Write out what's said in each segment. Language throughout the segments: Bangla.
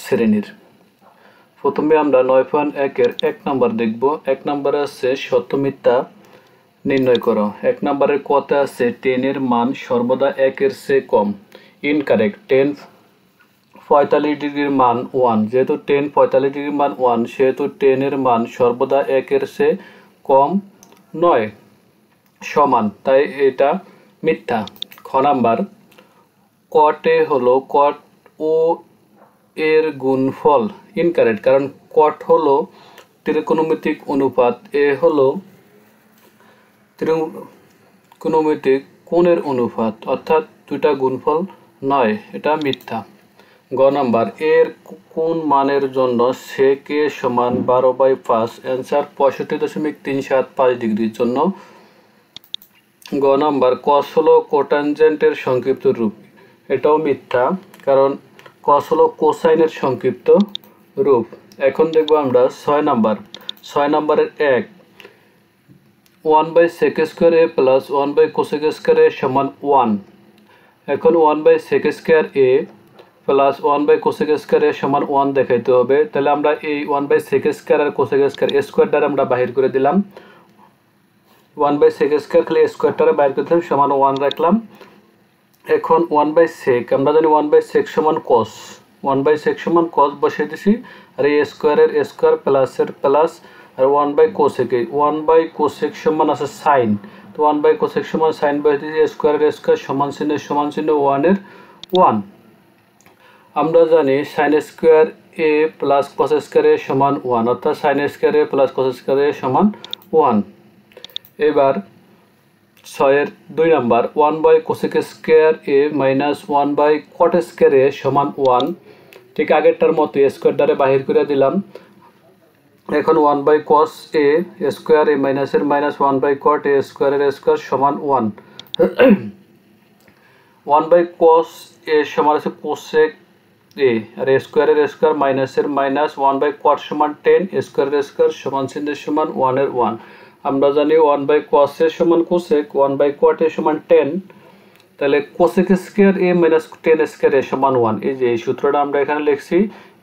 শ্রেণীর। প্রথমে আমরা 9.1 এর 1 নাম্বার দেখব। 1 নম্বরে আছে সত্য মিথ্যা নির্ণয় করো। 1 নম্বরের কথা আছে 10 এর মান সর্বদা 1 এর চেয়ে কম। ইনকারেক্ট। 10 45 ডিগ্রির মান 1, যেহেতু 10 45 ডিগ্রির মান 1 সেহেতু 10 এর মান সর্বদা 1 এর চেয়ে কম নয় সমান, তাই এটা মিথ্যা। খ নাম্বার cot a হলো cot o এর গুণফল। ইনকারেক্ট, কারণ cot হলো ত্রিকোণমিতিক অনুপাত, a হলো ত্রিকোণমিতিক কোণের অনুপাত, অর্থাৎ দুইটা গুণফল নয়, এটা মিথ্যা। গ নাম্বার এর কোন মানের জন্য sec a সমান 12/5, অ্যান্সার 65.375 ডিগ্রির জন্য। গ নাম্বার cos হলো কোট্যানজেন্টের সংক্ষিপ্ত রূপ, এটাও মিথ্যা, কারণ cos হলো কোসাইনের সংক্ষিপ্ত রূপ। এখন দেখব আমরা 6 নাম্বার। 6 নাম্বারের 1 1/sec² a plus 1/cosec² a সমান 1। এখন 1/sec² a plus 1/cosec² a সমান 1 দেখাইতে হবে, তাহলে আমরা এই 1/sec² আর cosec² স্কোয়ার দ্বারা আমরা বাহির করে দিলাম। 1/sec² খালি স্কোয়ারটারে বাইর করে দিলাম, সমান 1 রাখলাম। এখন 1/sec আমরা জানি 1/sec সমান cos, 1/sec সমান cos বসিয়ে দিছি, আর এই স্কোয়ারের স্কোয়ার প্লাসের প্লাস, আর 1/cosec 1/cosec সমান আছে sin, তো 1/cosec সমান sin বসিয়ে দিছি, স্কোয়ারের স্কোয়ার সমান চিহ্ন 1 এর 1। আমরা জানি sin² a plus cos² a সমান 1, অর্থাৎ sin² a plus cos² a সমান 1। এবার 6 এর 2 number 1/cosec² a minus 1/cot² a সমান 1, ঠিক আগেরটার মতো স্কোয়ার দ্বারা বাহির করে দিলাম। এখন 1/cos a স্কোয়ার a মাইনাসের মাইনাস 1/cot a স্কোয়ারের স্কোয়ার সমান 1। 1/cos a সমান আছে cosec a, আর স্কোয়ারের স্কোয়ার মাইনাসের মাইনাস 1/cot সমান 10, স্কোয়ারের স্কোয়ার সমান চিহ্ন সমান 1 এর 1। আমরা জানি 1/cos a সমান cosec, 1/cot a সমান 10, তাহলে cosec² a মাইনাস 10² a সমান 1। এই যে এই সূত্রটা আমরা এখানে লিখছি,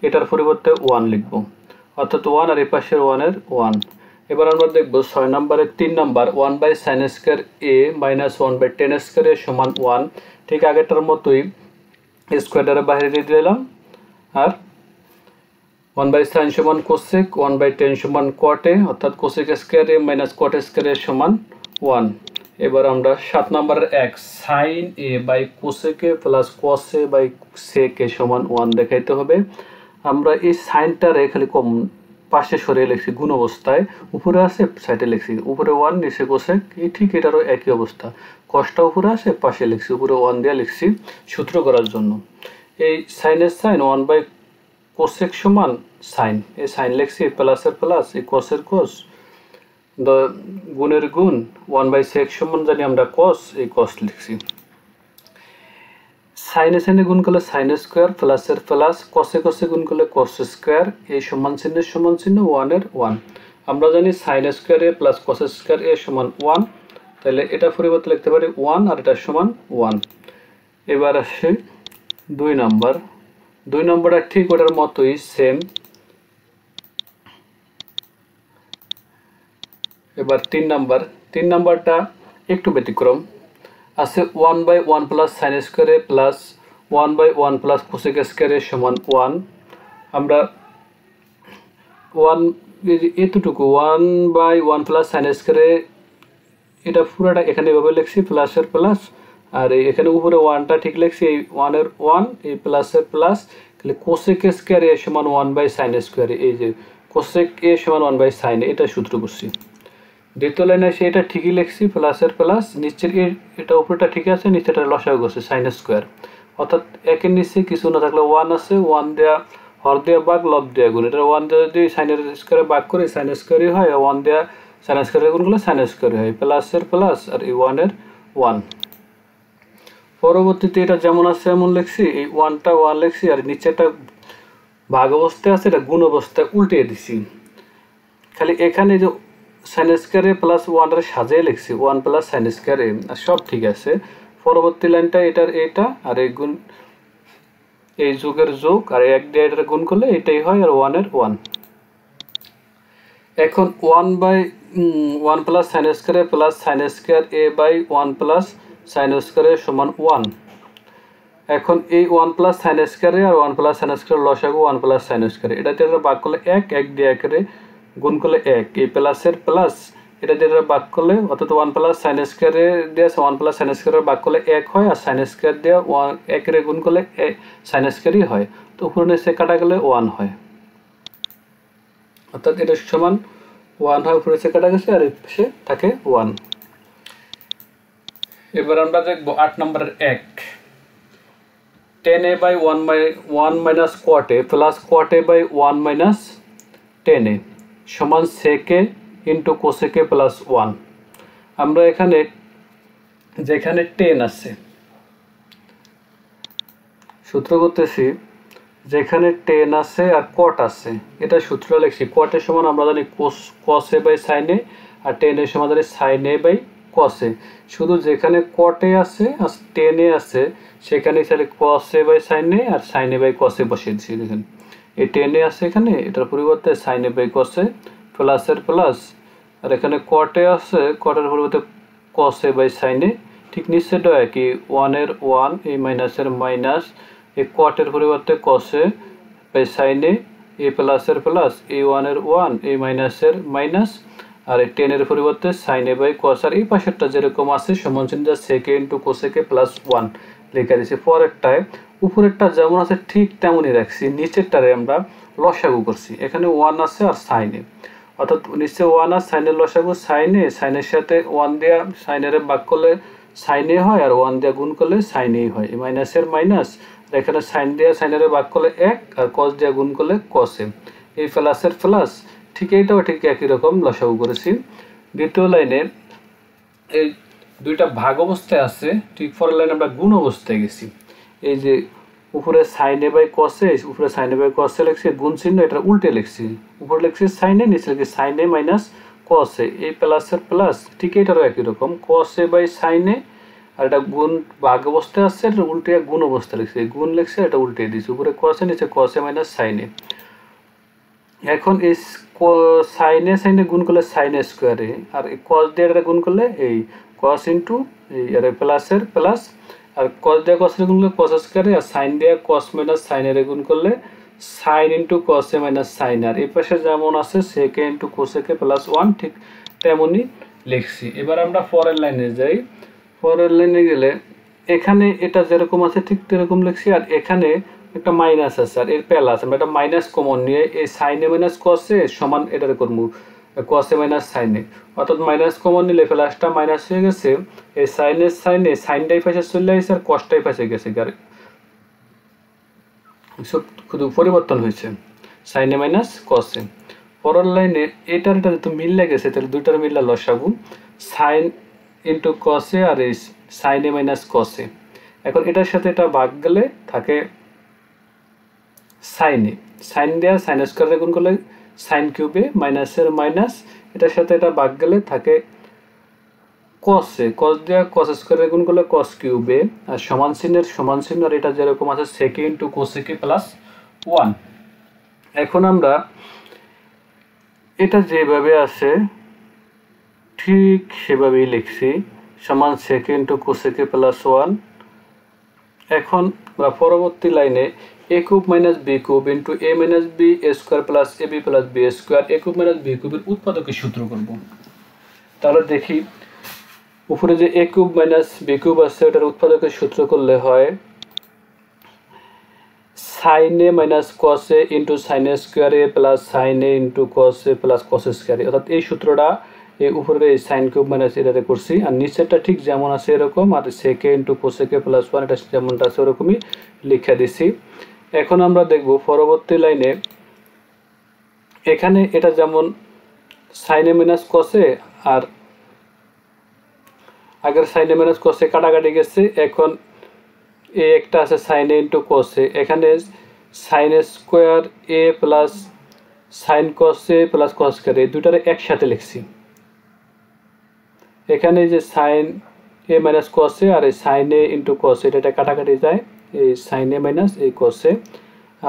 এটার পরিবর্তে 1 লিখব, অর্থাৎ 1 আর এই পাশের 1 এর 1। এবার আমরা দেখব 6 নম্বরের 3 number 1/sin² a minus 1/tan² a সমান 1, ঠিক আগেরটার মতোই স্কোয়ার দ্বারা বাইরে দিয়ে দিলাম, আর 1/sin সমান cosec, 1/tan সমান cot a, অর্থাৎ cosec² a minus cot² a সমান 1। এবার আমরা 7 নম্বরের 1 sin a by cosec a plus cos a by sec a সমান 1 দেখাইতে হবে। আমরা এই সাইনটারে খালি কম পাশে সরিয়ে লিখছি গুণ অবস্থায়, উপরে আছে সাইডে লিখছি, উপরে 1 নিচে cosec, এই ঠিক এটারও একই অবস্থা, cosটা উপরে আছে পাশে লিখছি, উপরে 1 দিয়ে লিখছি সূত্র করার জন্য। এই সাইনের সাইন 1/cosec সমান সাইন, এই সাইন লিখছি, প্লাসের প্লাস, এই cosের cos, গুণের গুণ, 1/sec সমান জানি আমরা cos, এই cos লিখছি। সাইনে সাইনে গুণ করলে সাইন স্কোয়ার, প্লাসের প্লাস, কসে কসে গুণ করলে cos স্কোয়ার, এই সমান চিহ্ন 1 এর 1। আমরা জানি sin² a plus cos² a সমান 1, তাহলে এটা পরিবর্তে লিখতে পারি 1 আর এটা সমান 1। এবার আসে 2 নাম্বার। 2 নম্বরটা ঠিক ওটার মতোই সেম। এবার 3 নাম্বার। 3 নাম্বারটা একটু ব্যতিক্রম, আছে 1/1 plus sin² a plus 1/1 plus cosec² a সমান 1। আমরা 1 এতটুকু 1/1 প্লাস sin² a, এটা পুরোটা এখানে এভাবে লিখছি, প্লাসের প্লাস, আর এখানে উপরে 1টা ঠিক লিখছি, এই 1 এর 1, এই প্লাসের প্লাস, তাহলে cosec² a সমান 1/sin², এই যে cosec a সমান 1/sin, এটা সূত্র করছি। দ্বিতীয় লাইনে এসে এটা ঠিকই লিখছি, প্লাসের প্লাস, নিচের এটা উপরেটা ঠিক আছে, নিচেটা লসাগু করছে sin², অর্থাৎ একের নিচে কিছু না থাকলে 1 আছে, 1 দেয়া হর দেয়া ভাগ লব দেয়া গুণ, এটা 1 দেওয়া যদি সাইনের স্কোয়ারে ভাগ করে sin² হয়, 1 দেয়া sin² গুণ করলে sin² হয়, প্লাসের প্লাস, আর এই 1 এর 1। পরবর্তীতে এটা যেমন আছে এমন লিখছি, এই 1টা 1 লিখছি, আর নিচেটা ভাগ অবস্থায় আছে, এটা গুণ অবস্থায় উল্টিয়ে দিছি, খালি এখানে যে sin² a প্লাস 1 এর সাজিয়ে লিখছি 1 প্লাস sin², আর সব ঠিক আছে। পরবর্তী লাইনটা এটার এটা, আর এই গুণ এই যোগের যোগ আর 1 দিয়ে এটা গুণ করলে এটাই হয় আর 1 এর 1। এখন 1 plus sine square plus sine square a by 1 plus sine square সমান 1। এখন এই 1 প্লাস সাইন স্কয়ার আর 1 প্লাস সাইন স্কয়ার লসাগু 1 প্লাস সাইন স্কয়ার, এটা দিয়ে ভাগ করলে 1, 1 দিয়ে 1 এর গুণ করলে 1, এই প্লাসের প্লাস এটা দিয়ে ভাগ করলে অর্থাৎ 1 প্লাস সাইন স্কয়ার দিয়ে 1 প্লাস সাইন স্কয়ার ভাগ করলে 1 হয় আর সাইন স্কয়ার দিয়ে 1 এর গুণ করলে সাইন স্কয়ারই হয়, তো উপরে নিচে কাটা গেলে 1 হয়, অর্থাৎ এটা সমান 1 হয়, উপরে নিচে কাটা গেছে আর এই পাশে থাকে 1। এবার আমরা দেখব 8 নম্বরের 1, tan a by 1 minus cot a plus cot a by 1 minus tan a সমান sec a into cosec a plus 1। আমরা এখানে যেখানে tan আছে সূত্র করতেছি, যেখানে tan আছে আর cot আছে এটা সূত্র লিখছি, cot এর সমান আমরা জানি cos a by sin a R tan এর সমান জানি sin a by cos a। শুধু যেখানে cot a আছে আর tan a আছে সেখানে তাহলে cos a by sin a আর sin a by cos a বসিয়ে দিয়েছি। দেখেন এই tan a আছে এখানে, এটার পরিবর্তে sin a by cos a plus এর প্লাস, আর এখানে cot a আছে cot এর পরিবর্তে cos a by sin a, ঠিক নিচেটা একই 1 এর 1 এই মাইনাসের মাইনাস, এই cot এর পরিবর্তে cos a by sin a, এই প্লাসের প্লাস এই 1 এর 1 এই মাইনাসের মাইনাস, আর এই tan এর পরিবর্তে sin a by cos, আর এই পাশেরটা যেরকম আছে সমান চিহ্ন sec a into cosec a plus 1 লেখা দিয়েছি। পরেরটায় উপরেরটা যেমন আছে ঠিক তেমনই রাখছি, নিচেরটারে আমরা লসাগু করছি, এখানে 1 আছে আর sin a, অর্থাৎ নিচে 1 আর sin এর লসাগু sin a, sin এর সাথে 1 দিয়ে sin এর ভাগ করলে sin a হয় আর 1 দিয়ে গুণ করলে sin a হয়, এই মাইনাসের মাইনাস, এখানে sin দিয়ে sin এর ভাগ করলে 1 আর cos দিয়ে গুণ করলে cos a, এই প্লাসের প্লাস, ঠিক এইটাও ঠিক একই রকম লসাগু করেছি। দ্বিতীয় লাইনে এই দুইটা ভাগ অবস্থায় আছে, ঠিক পরের লাইনে আমরা গুণ অবস্থায় গেছি, এই যে উপরে sin a by cos a, উপরে sin a by cos a লিখছি, গুণ চিহ্ন এটা উল্টে লিখছি, উপরে লিখছি sin a নিচে লিখছি sin a minus cos a, এই প্লাসের প্লাস, ঠিক এটারও একই রকম cos a by sin a, আর এটা গুণ ভাগ অবস্থায় আছে, এটা উল্টে গুণ অবস্থায় লিখছি, গুণ লিখছে এটা উল্টে দিয়েছি, উপরে cos a নিচে cos a minus sin a। এখন এই sin a গুণ করলে sin a স্কয়ার a, আর cos দিয়ে এটা গুণ করলে এই cos ইনটু এই আর প্লাসের প্লাস, আর cos দিয়ে cos এর গুণ করলে cos স্কয়ার a, আর sin দিয়ে cos minus sin এর গুণ করলে sin into cos a minus sin, আর এই পাশে যেমন আছে sec a into cosec a plus 1 ঠিক তেমনই লিখছি। এবার আমরা পরের লাইনে যাই, পরের লাইনে গেলে এখানে এটা যেরকম আছে ঠিক তেরকম লিখছি, আর এখানে একটা মাইনাস আছে আর এর প্লাস, আমরা এটা মাইনাস কমন নিয়ে এই sin a minus cos a সমান এটার করব cos a minus sin a, অর্থাৎ মাইনাস কমন নিলে প্লাসটা মাইনাস হয়ে গেছে, এই sin a sin a সাইনটাই পাশে চলে আসছে আর cosটাই পাশে গেছে, আর সব শুধু পরিবর্তন হয়েছে sin a minus cos a। পরের লাইনে এটার এটা তো মিল গেছে, তাহলে দুইটার মিললা লসাগু sin into cos a আর এই sin a minus cos a। এখন এটার সাথে এটা ভাগ গেলে থাকে sin a, sin দেয়া sin স্কয়ারে গুণ করলে sin কিউব a মাইনাসের মাইনাস, এটার সাথে এটা ভাগ গেলে থাকে cos a, cos দেয়া cos স্কয়ারে গুণ করলে cos কিউব a, আর সমান চিহ্নের সমান চিহ্ন, আর এটা যেরকম আছে sec a into cosec a plus 1। এখন আমরা এটা যেভাবে আছে ঠিক সেভাবেই লিখছি, সমান sec a into cosec a plus 1। এখন আমরা পরবর্তী লাইনে a cube minus b cube into a minus b a square plus ab plus b square a cube minus b কিউবের উৎপাদকের সূত্র করব। তাহলে দেখি উপরে যে a cube minus b cube আছে ওটার উৎপাদকের সূত্র করলে হয় sin a minus cos a into sin a square a plus sin a into cos a plus cos square a, অর্থাৎ এই সূত্রটা এই উপরে sin কিউব মাইনাস এটাতে করছি, আর নিচেরটা ঠিক যেমন আছে এরকম, আর sec a into cosec a plus 1 এটা যেমনটা আছে ওরকমই লিখে দিছি। এখন আমরা দেখব পরবর্তী লাইনে এখানে এটা যেমন sin a minus cos a, আর আগের sin a minus cos a কাটাকাটি গেছে, এখন এই একটা আছে sin a into cos a, এখানে sin a square a plus sin cos a plus cos square এই দুটারে একসাথে লিখছি। এখানে যে sin a minus cos a আর এই sin a into cos a এটা কাটাকাটি যায়, এই সাইন এ মাইনাস এই কস এ,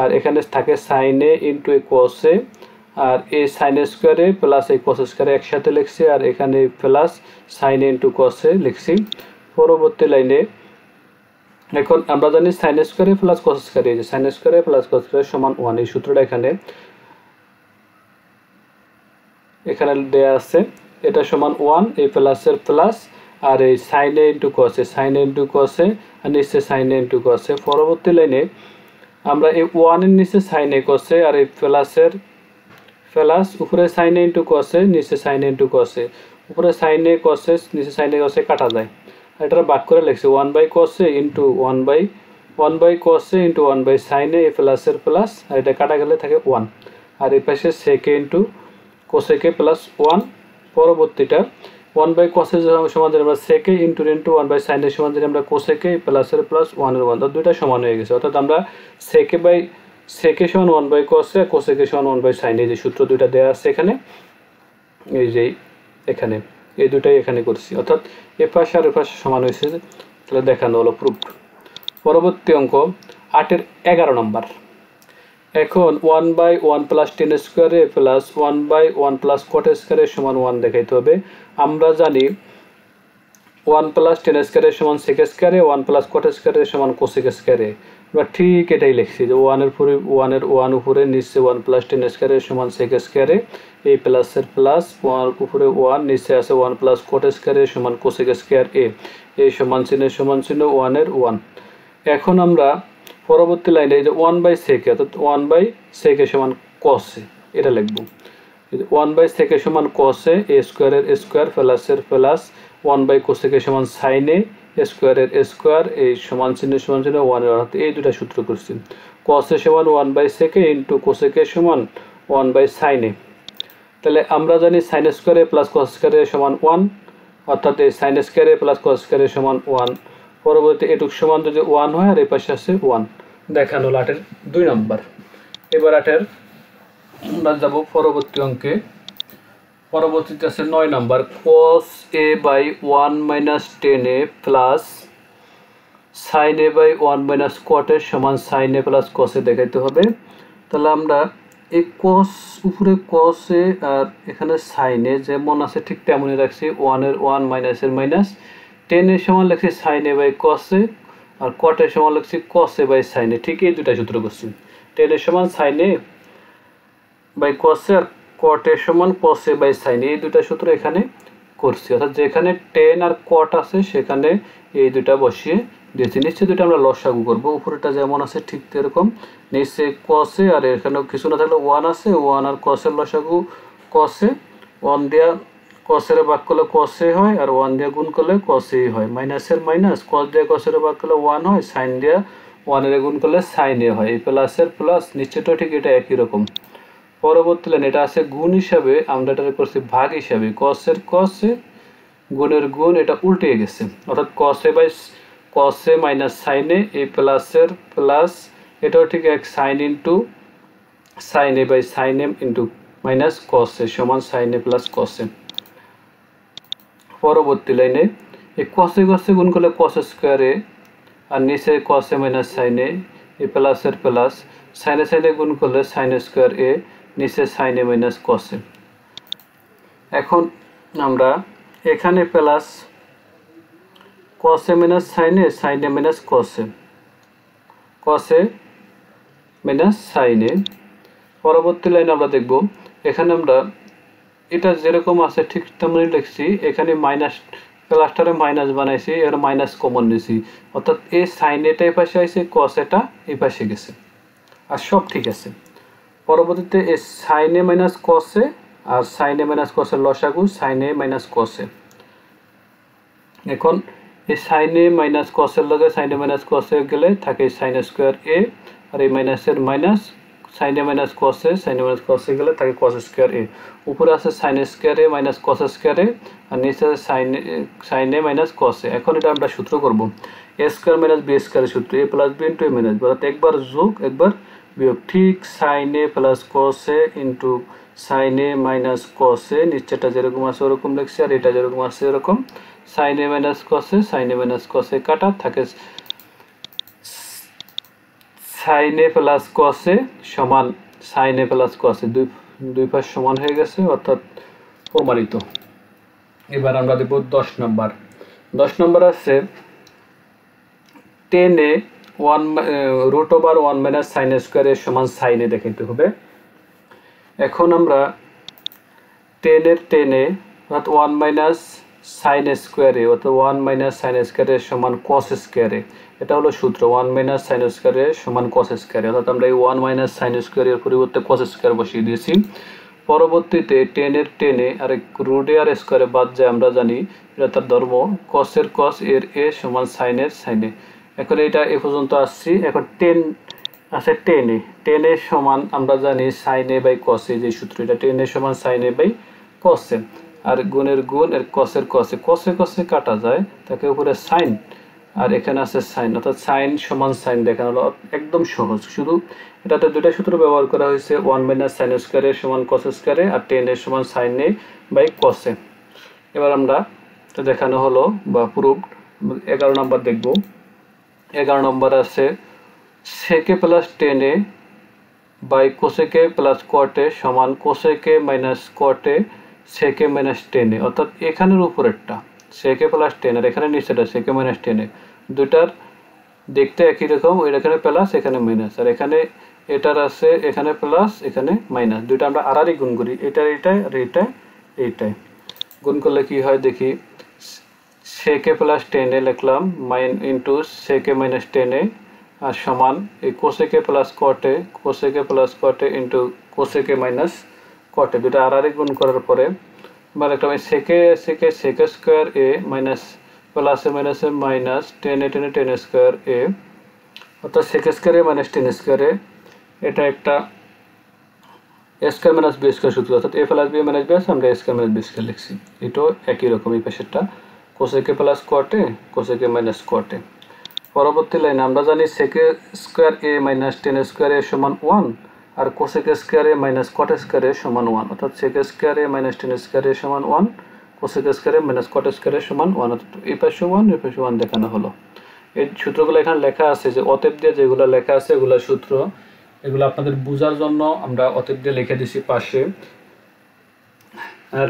আর এখানে থাকে সাইন এ ইন্টু এই কস এ, আর এই সাইন স্কোয়ারে প্লাস এই কস স্কোয়ারে একসাথে লিখছি, আর এখানে প্লাস সাইন এ ইন্টু কস এ লিখছি। পরবর্তী লাইনে এখন আমরা জানি সাইন স্কোয়ারে প্লাস কস স্কোয়ারে, এই যে সাইন স্কোয়ারে প্লাস কস স্কোয়ারে সমান 1, এই সূত্রটা এখানে দেয়া আছে। এটা সমান 1, এই প্লাসের প্লাস, আর এই সাইন এ ইন্টু কস এ, সাইন এ ইন্টু কস এ, আর নিচে সাইন এ ইন্টু কস এ। পরবর্তী লাইনে আমরা এই 1 এর নিচে সাইন এ কস এ, আর এই প্লাসের প্লাস উপরে সাইন এ ইন্টু কস এ, নিচে সাইন এ ইন্টু কস এ, উপরে সাইন এ কস এ নিচে সাইন এ কস এ কাটা যায়, এটা ভাগ করে লিখছি 1 by cos A into 1 by cos A into 1 by sine A, প্লাসের প্লাস, আর এটা কাটা গেলে থাকে 1, আর এই পাশে sec a into cosec a plus 1। পরবর্তীটা 1 বাই cos এর সমান যদি আমরা sec a into 1 by sin এর সমান যদি আমরা cosec এ প্লাসের প্লাস 1 এর 1, দুইটা সমান হয়ে গেছে। অর্থাৎ আমরা sec এ সমান 1 বাই cos এ, cosec এ সমান 1 বাই sin, এই যে সূত্র দুইটা দেয়া আছে এখানে, এই যে এখানে এই দুটাই এখানে করছি, অর্থাৎ এ পাশে আর এ পাশে সমান হয়েছে, তাহলে দেখানো হলো প্রুফ। পরবর্তী অঙ্ক 8 এর 11 নম্বর। এখন 1 বাই 1 প্লাস টেন স্কোয়ারে প্লাস 1 বাই 1 প্লাস কট স্কোয়ারে সমান 1 দেখাইতে হবে। আমরা জানি 1 প্লাস টেন স্কোয়ারে সমান সেক স্কোয়ারে, 1 প্লাস কট স্কোয়ারে সমান কোসেক স্কোয়ারে। আমরা ঠিক এটাই লিখছি যে 1 উপরে নিচে 1 প্লাস টেন স্কোয়ারে সমান সেক স্কোয়ারে, এই প্লাসের প্লাস 1 উপরে 1 নিচে আছে 1 প্লাস কট স্কোয়ারে সমান কোসেক স্কোয়ার এ, এই সমান চিহ্ন 1 এর 1। এখন আমরা পরবর্তী লাইনে এই যে 1 বাই সেক, অর্থাৎ 1 বাই সেক সমান কস এ, এটা লিখব 1 বাই সেক সমান কস এ, এ স্কোয়ারের স্কোয়ার প্লাসের প্লাস 1 বাই কোসেক সমান সাইন এ, স্কোয়ারের স্কোয়ার, এই সমান চিহ্ন 1 এর, অর্থাৎ এই দুটা সূত্র করছি। কস এ সমান 1 বাই সেক ইন্টু কোসেক সমান 1 বাই সাইন এ। তাহলে আমরা জানি সাইন স্কোয়ারে প্লাস কস স্কোয়ারে সমান 1, অর্থাৎ এই সাইন স্কোয়ারে প্লাস কস স্কোয়ারে সমান 1। পরবর্তী এটুক সমান যদি 1 হয়, আর এই পাশে আছে 1, দেখানো 8 এর 2 নম্বর। এবার 8 এর আমরা যাব পরবর্তী অঙ্কে। পরবর্তীতে আছে 9 নম্বর, cos a by 1 minus 10a প্লাস sin a by 1 minus cot a সমান sin a plus cos a দেখাইতে হবে। তাহলে আমরা এই cos উপরে cos a আর এখানে sin a যেমন আছে ঠিক তেমনই রাখছি, 1 এর 1 মাইনাস এর মাইনাস, 10 এর সমান লিখছি sin a by cos a, আর cot এর সমান লিখছি cos a by sin a, ঠিক এই দুটা সূত্র করছি। 10 এর সমান sin a by cos a, আর cot এর সমান cos a by sin a, এই দুটা সূত্র এখানে করছি। অর্থাৎ যেখানে 10 আর cot আছে সেখানে এই দুটা বসিয়ে দিয়েছি। নিচে দুটো আমরা লসাগু করব, উপরেটা যেমন আছে ঠিক এরকম, নিচে cos a আর এখানেও কিছু না থাকলে 1 আছে, 1 আর cos এর লসাগু cos a, 1 দিয়া cos এর ভাগ করলে cos a হয়, আর 1 দিয়ে গুণ করলে cos a হয়, মাইনাসের মাইনাস, cos দিয়ে cos এর ভাগ করলে 1 হয়, sin দিয়ে 1 এর গুণ করলে sin a হয়, এই প্লাসের প্লাস, নিচেটা ঠিক এটা একই রকম। পরবর্তী লাইন এটা আছে গুণ হিসাবে, আমরা এটা করছি ভাগ হিসাবে, cos এর cos a গুণের গুণ, এটা উল্টে গেছে, অর্থাৎ cos a by cos a minus sin a, এই প্লাসের প্লাস, এটাও ঠিক এক sin into sin a by sin a into minus cos a সমান sin a plus cos a। পরবর্তী লাইনে এই cos a গুণ করলে cos স্কোয়ার a, আর নিচে cos a minus sin a, এই প্লাসের প্লাস, sin a গুণ করলে sin স্কোয়ার a, নিচে sin a minus cos a। এখন আমরা এখানে plus cos a minus sin a minus cos a minus sin a। পরবর্তী লাইন আমরা দেখব, এখানে আমরা এটা যেরকম আছে ঠিক তেমনই লিখছি, এখানে মাইনাস প্লাসটারে মাইনাস বানাইছি, এর মাইনাস কমন নিয়েছি, অর্থাৎ এই sin a টা এই পাশে আসছে, cos a টা এই পাশে গেছে, আর সব ঠিক আছে। পরবর্তীতে এই sin a minus cos a আর sin a মাইনাস cos এর লসাগু sin a minus cos a। এখন এই sin a মাইনাস cos এর লগে sin a minus cos a গেলে থাকে sin স্কোয়ার a, আর এই মাইনাসের minus sin a minus cos a, sin a minus cos a গেলে থাকে cos স্কোয়ার a। উপরে আছে sin square a minus cos square a, আর নিচে আছে sin a minus cos a। এখন এটা আমরা সূত্র করব a স্কোয়ার মাইনাস b স্কোয়ারের সূত্র, a plus b into a minus b, অর্থাৎ একবার যোগ একবার বিয়োগ, ঠিক sin a plus cos a into sin a minus cos a, নিচেটা যেরকম আছে ওরকম লিখছি, আর এটা যেরকম আছে এরকম, sin a minus cos a, sin a minus cos a কাটা থাকে সাইন এ প্লাস কস এ সমান সাইন এ প্লাস কস এ, দুই পাশ সমান হয়ে গেছে, অর্থাৎ প্রমাণিত। এবার আমরা দেব 10 নম্বর। 10 নম্বর আছে tan A root over 1 minus sine square এর সমান সাইন এ দেখাইতে হবে। এখন আমরা টেন এ অর্থাৎ 1 মাইনাস সাইন স্কোয়ার এ অর্থাৎ 1 মাইনাস সাইন স্কোয়ার এর সমান কস স্কোয়ার এ, এটা হলো সূত্র 1 মাইনাস সাইন স্কোয়ার এর সমান কস স্কোয়ার এ, অর্থাৎ আমরা এই 1 মাইনাস সাইন স্কোয়ার এর পরিবর্তে কস স্কোয়ার বসিয়ে দিয়েছি। পরবর্তীতে টেন এ আর রুট এ আর স্কোয়ারে বাদ যায়, আমরা জানি এটা তার ধর্ম, কসের কস এর এ সমান সাইনের সাইনে। এখন এটা এ পর্যন্ত আসছি। এখন টেন আছে টেন এ সমান আমরা জানি সাইন এ বাই কস এ, যে সূত্র এটা টেন এ সমান সাইন এ বাই কস এ, আর গুণের গুণ এর কসের কসে, কসে কাটা যায়, তাকে উপরে সাইন আর এখানে আছে সাইন, অর্থাৎ সাইন সমান সাইন দেখানো হলো, একদম সহজ। শুধু এটাতে দুইটা সূত্র ব্যবহার করা হয়েছে, 1 মাইনাস সাইন স্কোয়ার এর সমান কস স্কোয়ার এ আর টেন এর সমান সাইন এ বাই কস এ। এবার আমরা এটা দেখানো হলো বা প্রুফ। 11 নম্বর দেখব। 11 নম্বর আছে sec plus tan A by cosec plus cot A সমান কোসেকে মাইনাস কট এ সেকে মাইনাস টেন এ, অর্থাৎ এখানের উপরেরটা সেকে প্লাস টেন আর এখানে নিচেটা সেকে মাইনাস টেন এ, দুটার দেখতে একই রকম, এখানে প্লাস এখানে মাইনাস, আর এখানে এটার আছে এখানে প্লাস এখানে মাইনাস, দুইটা আমরা আড়াআড়ি গুণ করি, এটার এইটাই আর এইটাই গুণ করলে কি হয় দেখি। সেকে প্লাস টেন এ লিখলাম মাইন into sec minus tan A আর সমান এই কোসেকে প্লাস কটে ইন্টু কোসেকে মাইনাস কটে, দুটো আড়াআড়ি গুণ করার পরে এবার একটা সেকে স্কোয়ার এ মাইনাস প্লাসে মাইনাসে মাইনাস টেন স্কোয়ার এ, অর্থাৎ সেকে স্কোয়ার এ মাইনাস টেন স্কোয়ার এ, এটা একটা এ স্কোয়ার মাইনাস বি স্কোয়ার সূত্র, অর্থাৎ এ প্লাস বি মাইনাস বি আছে, আমরা এ স্কোয়ার মাইনাস বি স্কোয়ার লিখছি, এটাও একই রকম। এই পাশেরটা কোসেকে প্লাস কটে কোসেকে মাইনাস কটে। পরবর্তী লাইন আমরা জানি সেকে স্কোয়ার এ মাইনাস টেন স্কোয়ার এ সমান 1 আর কোসেকে স্কোয়ার এ মাইনাস কট স্কোয়ার এ সমান 1, অর্থাৎ সেকে স্কোয়ার এ মাইনাস টেন স্কোয়ার এ সমান 1, কোসেকে স্কোয়ার এ মাইনাস কট স্কোয়ার এ সমান 1, অর্থাৎ এই পাশে 1 এই পাশে 1 দেখানো হলো। এই সূত্রগুলো এখানে লেখা আছে, যে অতএব দিয়ে যেগুলো লেখা আছে এগুলো সূত্র, এগুলো আপনাদের বোঝার জন্য আমরা অতএব দিয়ে লিখে দিছি পাশে। আর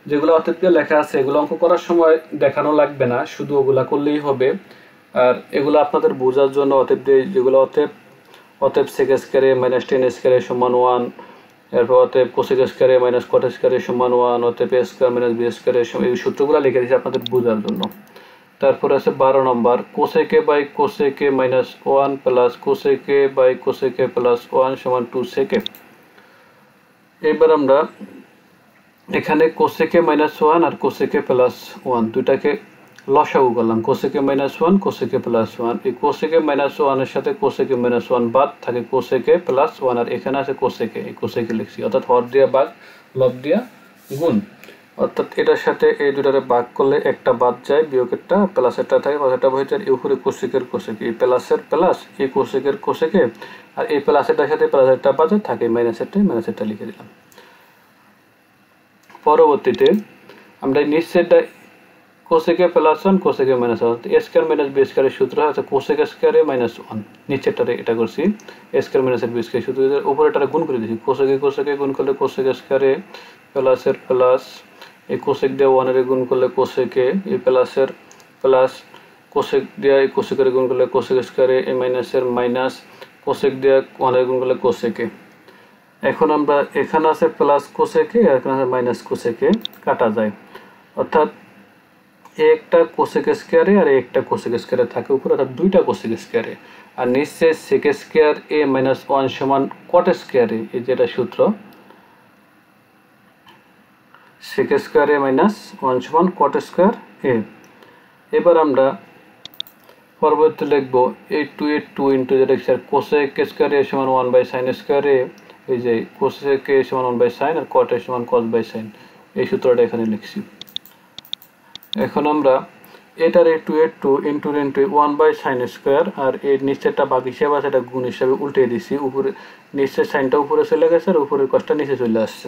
যেগুলো অতএব দিয়ে লেখা আছে এগুলো অঙ্ক করার সময় দেখানো লাগবে না, শুধু ওগুলা করলেই হবে। আর এগুলো আপনাদের বোঝার জন্য অতএব দিয়ে যেগুলো অতএব সেকে স্কোয়ার এ মাইনাস টেন স্কোয়ার এ সমান 1, এরপর অতএব কোসেকে স্কোয়ার এ মাইনাস কট স্কোয়ার এ সমান 1, অতএব এ স্কোয়ার মাইনাস বি স্কোয়ার এ সমান, এই সূত্রগুলো লিখে দিয়েছি আপনাদের বোঝার জন্য। তারপর আছে 12 number cosec by cosec minus 1 plus cosec by cosec plus 1 সমান 2 সেকে। এবার আমরা এখানে কোসেকে মাইনাস 1 আর কোসেকে প্লাস 1 দুটাকে লসাগু করলাম, কোসেকে মাইনাস 1 কোসেকে প্লাস 1, এই কোসেকে মাইনাস 1 এর সাথে কোসেকে মাইনাস 1 বাদ থাকে কোসেকে প্লাস 1, আর এখানে আছে কোসেকে, এই কোসেকে লিখছি, অর্থাৎ হর দিয়া ভাগ লব দিয়া গুণ, অর্থাৎ এটার সাথে এই দুটারে ভাগ করলে একটা বাদ যায়, বিয়োগেরটা প্লাসেরটা থাকে, প্লাসেরটা হয়ে যায় এই উপরে কোসেকের কোসেকে, এই প্লাসের প্লাস এই কোসেকের কোসেকে, আর এই প্লাসেরটার সাথে প্লাসেরটা বাজে থাকে মাইনাসেরটা লিখে দিলাম। পরবর্তীতে আমরা নিচেরটা কোসেকে প্লাস 1 কোসেকে মাইনাস 1, এ স্কয়ার মাইনাস বি স্কয়ারের সূত্র আছে কোসেকে স্কয়ার এ মাইনাস 1, নিচেরটারে এটা করছি এ স্কয়ার মাইনাস বি স্কয়ার সূত্র, উপরেরটারে গুণ করে দিয়েছি, কোসেকে গুণ করলে কোসেকে স্কয়ার এ প্লাসের প্লাস, এই কোসেক দিয়ে 1 এর গুণ করলে কোসেকে, এই প্লাসের প্লাস কোসেক দিয়ে এই কোসেকের গুণ করলে কোসেক স্কয়ার এ, এই মাইনাসের মাইনাস কোসেক দিয়ে 1 এর গুণ করলে কোসেকে। এখন আমরা এখানে আছে প্লাস কোসেকে আর এখানে আছে মাইনাস কোসেকে, কাটা যায়, অর্থাৎ একটা কোসেক স্কয়ারে আর একটা কোসেক স্কয়ারে থাকে উপরে, অর্থাৎ দুইটা কোসেক স্কয়ারে, আর নিচে সেক স্কয়ার এ মাইনাস 1 সমান কট স্কয়ারে, এই যেটা সূত্র সেক স্কয়ার এ মাইনাস 1 সমান কট স্কয়ার এ। এবার আমরা পরবর্তী লিখব এই 2 ইন্টু যেটা কোসেক স্কয়ার এ সমান 1 বাই সাইন স্কয়ার এ, এই যে কোসেক এ সমান 1 by sign R caught A সমান কস বাই সাইন, এই সূত্রটা এখানে লিখছি। এখন আমরা এটার 2 ইন্টু 1 বাই সাইন স্কয়ার আর এর নিচেরটা বাকি হিসাবে আছে, এটা গুণ হিসাবে উল্টে দিছি, উপরে নিচের সাইনটা উপরে চলে গেছে আর উপরের কসটা নিচে চলে আসছে।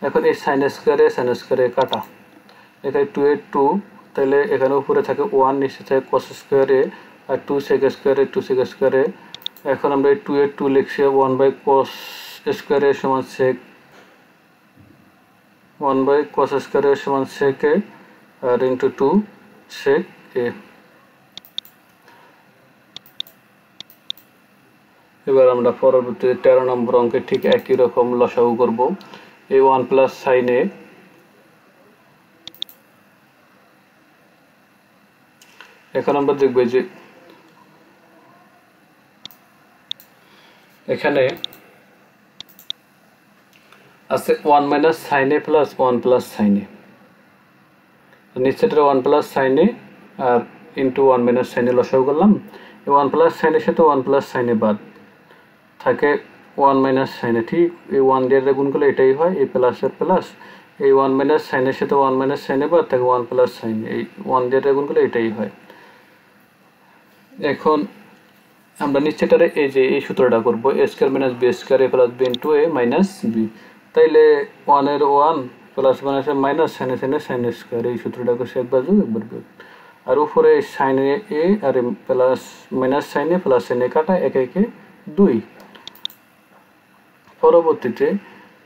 এখন এই সাইন স্কয়ারে কাটা, এখানে 2 তাহলে এখানে উপরে থাকে 1, নিচে থাকে কস স্কয়ারে আর 2 সেক স্কয়ারে এখন আমরা এই 2 এর 2 লিখছি 1 বাই cos স্কয়ার এর সমান sec 1 বাই cos স্কয়ার এর সমান sec a আর ইনটু 2 sec a। এবার আমরা পরবর্তীতে 13 নম্বর অঙ্কে ঠিক একই রকম লসাগু করব। এই 1 প্লাস sin a, এখন আমরা দেখব যে এখানে আছে 1 minus sin a plus 1 plus sin a, নিচেটা 1 প্লাস sin a আর ইনটু 1 মাইনাস sin a লসাগু করলাম। এই 1 প্লাস sin এর সাথে 1 প্লাস sin a বাদ থাকে 1 মাইনাস sin a, ঠিক এই 1 দিয়ে গুণ করলে এটাই হয়, এই প্লাস এর প্লাস, এই 1 মাইনাস sin এর সাথে 1 মাইনাস sin a বাদ থাকে 1 প্লাস sin a, এই 1 দিয়ে গুণ করলে এটাই হয়। এখন আমরা নিচেটারে এই যে এই সূত্রটা করব a square minus b square a plus b into a minus b, তাইলে 1 এর 1 প্লাস মাইনাসের minus sin a sin square, এই সূত্রটা করছে একবার যোগ একবার বিয়োগ, আর উপরে sin a আর plus minus sin a plus sin a কাটা একে একে 2। পরবর্তীতে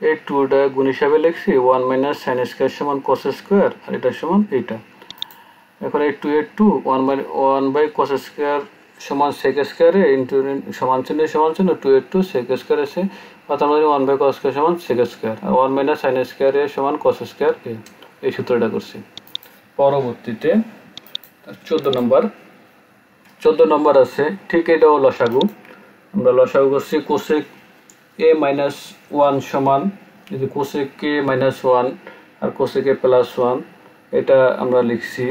এই 2টা গুণ হিসাবে লিখছি 1 মাইনাস sin স্কয়ার সমান cos স্কয়ার আর এটা সমান এইটা। এখন এই 2 এর 2 1 বাই cos স্কয়ার সমান sec স্কয়ার এ ইনটু সমান চিহ্ন 2 এর 2 sec স্কয়ার আছে, অর্থাৎ আমরা 1 বাই cos স্কয়ার সমান sec স্কয়ার আর 1 মাইনাস sin স্কয়ার এ সমান cos স্কয়ার এ, এই সূত্রটা করছি। পরবর্তীতে 14 নম্বর আছে ঠিক এটাও লসাগু। আমরা লসাগু করছি cosec a মাইনাস 1 সমান এই যে cosec a মাইনাস 1 আর cosec a প্লাস 1, এটা আমরা লিখছি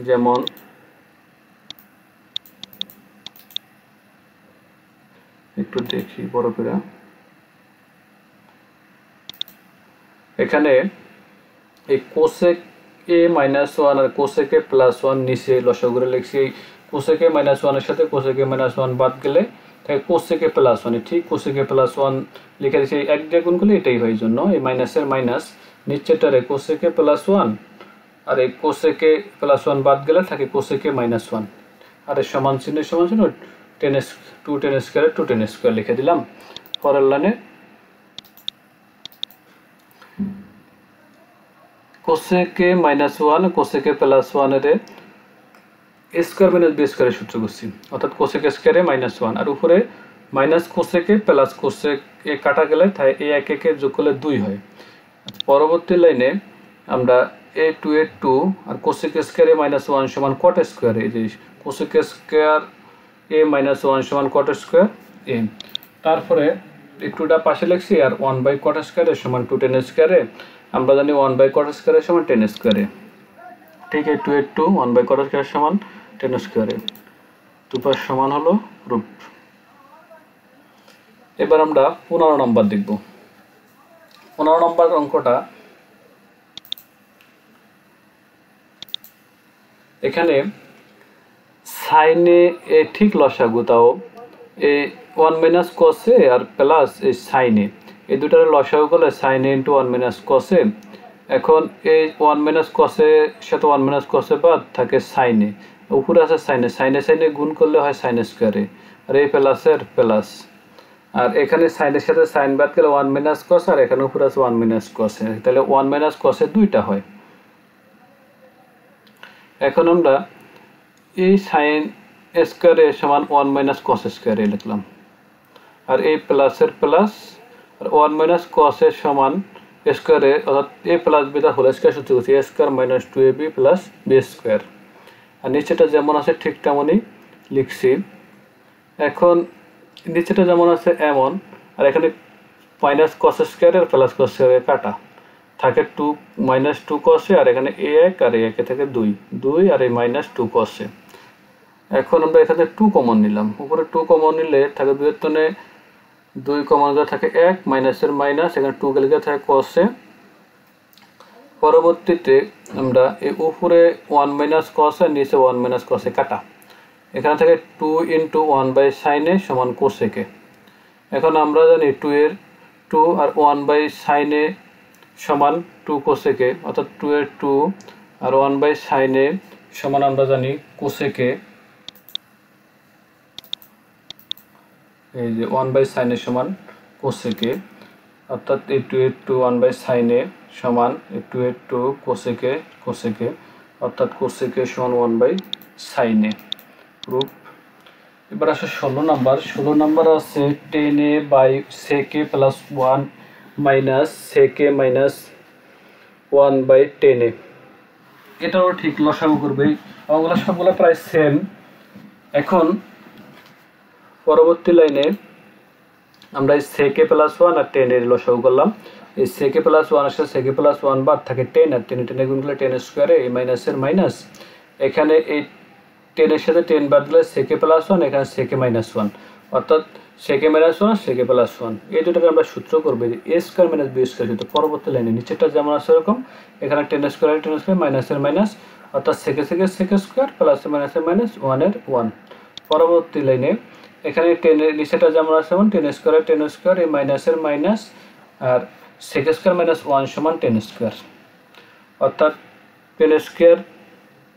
যেমন একটু দেখি বড় করে, এখানে এই cosec a মাইনাস 1 আর cosec a প্লাস 1 নিচে লসাগু করে লিখছি। এই cosec a মাইনাস 1 এর সাথে cosec a মাইনাস 1 বাদ গেলে তাই cosec a প্লাস 1, ঠিক cosec a প্লাস 1 লিখে দিয়েছি, এক দিয়ে গুণ করলে এটাই হয়, জন্য এই মাইনাসের মাইনাস নিচেটারে cosec a প্লাস 1 আর এই cosec a প্লাস 1 বাদ গেলে থাকে cosec a মাইনাস 1 আর এর সমান চিহ্ন 2 tan স্কয়ার 2 tan স্কয়ার লিখে দিলাম। পরের লাইনে cosec a minus 1 cosec a plus 1 এর a স্কয়ার মাইনাস b স্কয়ারের সূত্র করছি, অর্থাৎ cosec স্কয়ার a মাইনাস 1 আর উপরে minus cosec a plus cosec a কাটা গেলে তাই a একে যোগ করলে 2 হয়। পরবর্তী লাইনে আমরা a 2 এর 2 আর cosec স্কয়ার a মাইনাস 1 সমান cot স্কয়ার, এই যে cosec স্কয়ার a মাইনাস 1 সমান cot স্কয়ার a, তারপরে একটুটা পাশে লিখছি আর 1 বাই cot স্কয়ার এর সমান 2 tan স্কয়ার এ, আমরা জানি 1 বাই cot স্কয়ার এর সমান tan স্কয়ার এ, ঠিক এই 2 এর 2 1 বাই cot স্কয়ার সমান tan স্কয়ার এ, দুপাশ সমান হলো রুট। এবার আমরা 15 নম্বর দেখব। 15 নম্বর অঙ্কটা এখানে sin a ঠিক লসাগু, তাও এই 1 মাইনাস cos a আর প্লাস এই sin a, এই দুটার লসাগু করলে sin a into 1 minus cos a। এখন এই 1 মাইনাস cos a সাথে 1 মাইনাস cos a বাদ থাকে sin a, উপরে আছে sin a গুণ করলে হয় sin স্কয়ার a আর এই প্লাসের প্লাস, আর এখানে sin এর সাথে sin বাদ গেলে 1 মাইনাস cos আর এখানে উপরে আছে 1 মাইনাস cos a, তাহলে 1 মাইনাস cos a দুইটা হয়। এখন আমরা এই sin স্কয়ার a সমান 1 মাইনাস cos স্কয়ার a লিখলাম, আর এই প্লাসের প্লাস আর 1 মাইনাস cos a সমান স্কয়ার a, অর্থাৎ a plus b whole square সূত্র করছি a square minus 2ab plus b square, আর নিচেটা যেমন আছে ঠিক তেমনই লিখছি। এখন নিচেটা যেমন আছে এমন, আর এখানে মাইনাস cos স্কয়ার আর প্লাস cos স্কয়ার কাটা থাকে 2 মাইনাস 2 cos a আর এখানে a1 আর a1 থেকে 2 আর এই মাইনাস 2 cos a। এখন আমরা এখানে 2 কমন নিলাম, উপরে 2 কমন নিলে থাকে 2 এর তনে 2 কমন গেলে থাকে 1 মাইনাসের মাইনাস, এখানে 2 গেলে থাকে cos a। পরবর্তীতে আমরা এই উপরে 1 মাইনাস cos a নিচে 1 মাইনাস cos a কাটা, এখানে থাকে 2 ইনটু 1 বাই sin a সমান cosec a। এখন আমরা জানি 2 এর 2 আর 1 বাই sin a সমান 2 cosec a, অর্থাৎ 2 এর 2 আর 1 বাই sin a সমান আমরা জানি cosec a। এই যে 1/sin a সমান cosec a, অর্থাৎ a2 1 sin a সমান a2 cosec a, অর্থাৎ cosec a সমান 1/sin a। প্রুফ। এবার আসে 16 নাম্বার আছে tan a sec a plus 1 minus sec a minus 1/tan a। এটাও ঠিক লসাগু করবে, অঙ্কগুলো সবগুলো প্রায় সেম। এখন পরবর্তী লাইনে আমরা এই sec a plus 1 R tan এর লসাগু করলাম। এই sec a plus 1 আসলে sec a plus 1 বাদ থাকে 10, আর 10 গুণ করলে 10 স্কয়ারে এই মাইনাস এর মাইনাস, এখানে এই 10 এর সাথে 10 বাদ দিলে sec a plus 1, এখানে sec a minus 1, অর্থাৎ sec a minus 1 R sec a plus 1। এই দুটোকে আমরা সূত্র করব a square minus b square সূত্র। পরবর্তী লাইনে নিচেরটা যেমন আছে এরকম, এখানে 10 স্কয়ার 10 স্কয়ার মাইনাস এর মাইনাস, অর্থাৎ sec স্কয়ার প্লাস মাইনাস এর মাইনাস 1 এর 1। পরবর্তী লাইনে এখানে 10 এর নিচেটা যেমন আছে যেমন 10 স্কয়ার এই মাইনাস এর মাইনাস, আর sec স্কয়ার মাইনাস 1 সমান 10 স্কয়ার, অর্থাৎ 10 স্কয়ার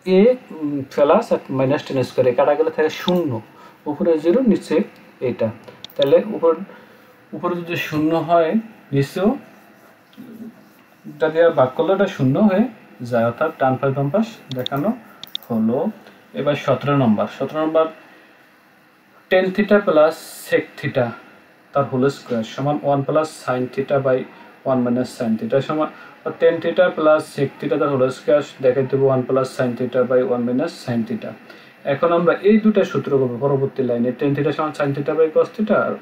এ প্লাস আর মাইনাস 10 স্কয়ার, কাটা গেলে থাকে 0, উপরে 0 নিচে এটা। তাহলে উপরে যদি 0 হয় নিচেও এটা দিয়ে ভাগ করলে এটা 0 হয়ে যায়, অর্থাৎ ডান পাশ বাম পাশ দেখানো হলো। এবার 17 নম্বর tan theta plus sec theta তার হোল স্কয়ার সমান 1 plus sin theta by 1 minus sin theta সমান tan theta plus sec theta তার হোল স্কয়ার দেখাই দেব 1 plus sin theta by 1 minus sin theta. এখন আমরা এই দুটো সূত্র করব পরবর্তী লাইনে, tan থিটা সমান sin theta by cos theta আর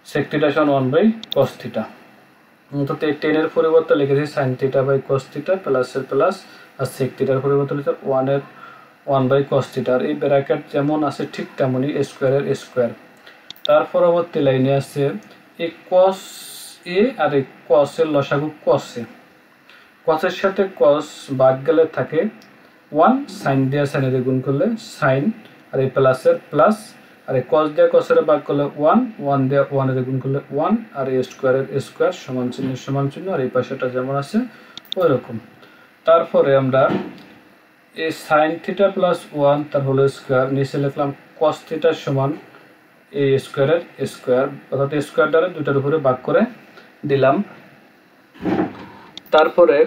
sec থিটা সমান 1 বাই cos থিটা। তো tan এর পরিবর্তে লিখেছি sin theta by cos theta plus এর প্লাস, আর sec থিটার পরিবর্তে লিখেছি 1 বাই cos থিটা, আর এই ব্র্যাকেট যেমন আছে ঠিক তেমনই স্কয়ারের স্কয়ার। তার পরবর্তী লাইনে আছে এই cos a আর এই cos এর লসাগু cos a, cos এর সাথে cos ভাগ গেলে থাকে 1, sin দিয়ে sin এর গুণ করলে sin, আর এই প্লাস এর প্লাস, আর এই cos দিয়ে cos এর ভাগ করলে 1 দিয়ে 1 এর গুণ করলে 1, আর এই স্কয়ারের স্কয়ার সমান চিহ্ন, আর এই পাশেটা যেমন আছে ওই রকম। তারপরে আমরা এই sin থিটা প্লাস 1 তার হোল স্কয়ার, নিচে লিখলাম cos থিটা সমান এই স্কয়ারের স্কয়ার, অর্থাৎ স্কয়ার দ্বারা দুটার উপরে ভাগ করে দিলাম। তারপরে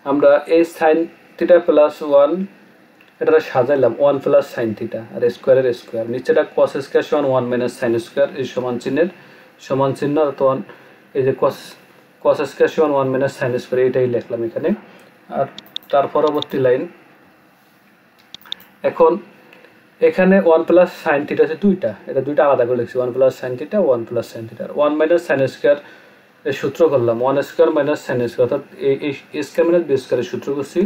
আমরা এই sin থিটা প্লাস 1 এটা সাজাইলাম 1 প্লাস sin থিটা আর স্কয়ারের স্কয়ার, নিচেটা cos স্কয়ার সমান 1 মাইনাস sin স্কয়ার, এই সমান চিহ্ন, অর্থাৎ এই যে cos স্কয়ার সমান 1 মাইনাস sin স্কয়ার এটাই লিখলাম এখানে। আর তার পরবর্তী লাইন, এখন এখানে 1 প্লাস sin থিটা আছে দুইটা, এটা দুইটা আলাদা করে লিখছি 1 plus sin theta 1 plus sin theta, 1 minus sin square এর সূত্র করলাম 1 স্কয়ার মাইনাস sin স্কয়ার, অর্থাৎ এই স্কয়ার মাইনাস b স্কয়ারের সূত্র করছি